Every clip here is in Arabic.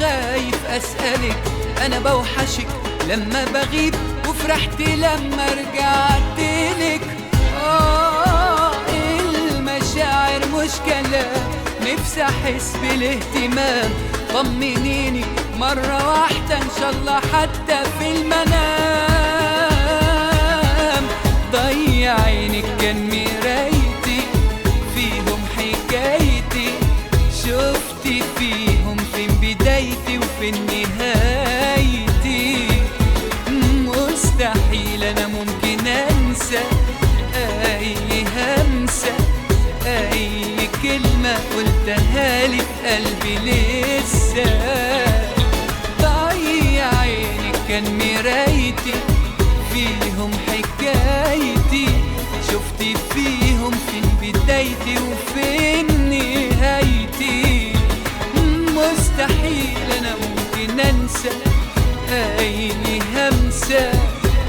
خايف أسألك أنا بوحشك لما بغيب، وفرحت لما رجعتلك. المشاعر مش كلام، نفسي أحس بالاهتمام. طمنيني مرة واحدة إن شاء الله حتى في المنام. ضيع عينك كان مرايتي، فيهم حكايتي، شفتي فيهم فين بدايتي وفين نهايتي. مستحيل أنا ممكن أنسى أي همسة، أي كلمة قلتها لي في قلبي لسه. ضيع عينك كان مرايتي، فيهم حكايتي، شفتي فيهم فين بدايتي وفين نهايتي. مستحيل أنا ممكن أنسى أي همسة،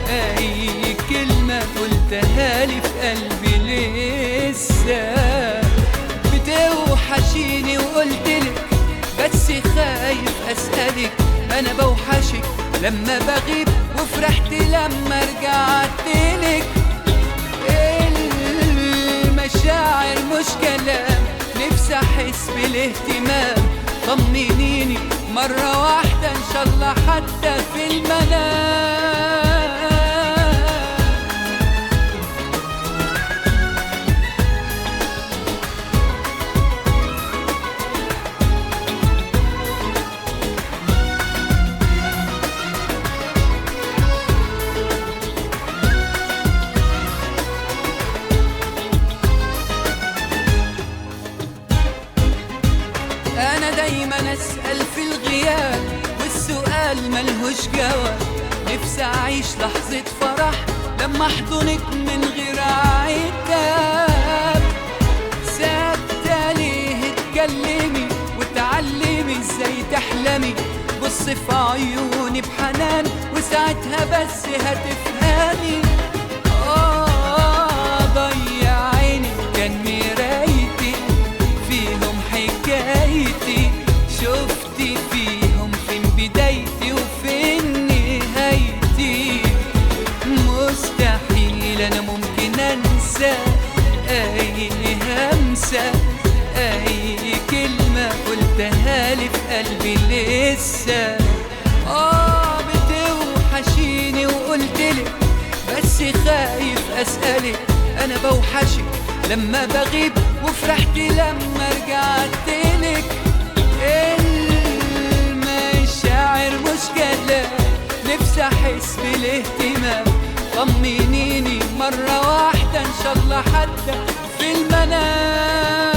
أي كلمة قلتها لي في قلبي لسه. بتوحشيني وقلتلك بس خايف أسألك أنا بوحشك لما بغيب، وفرحت لما رجعتلك. المشاعر مش كلام، نفسي أحس بالاهتمام. طمنيني مرة واحدة إن شاء الله حتى في المنام. أنا دايما أسأل في الغياب، والسؤال ملهوش جواب. نفسي أعيش لحظة فرح لما أحضنك من غير عتاب. ثابتة ليه اتكلمي وتعلمي ازاي تحلمي، بصي في عيوني بحنان وساعتها بس هتفهمي. ضيع عيني كان مرايتي، فيهم حكايتي، شفتي فيهم فين بدايتي وفين نهايتي. مستحيل أنا ممكن أنسى أي همسة، أي كلمة قلتها لي في قلبي لسه. بتوحشيني وقلتلك بس خايف أسألك أنا بوحشك لما بغيب، وفرحت لما رجعتلك. المشاعر مش كلام، نفسي أحس بالاهتمام. طمنيني مرة واحدة إن شاء الله حتى في المنام.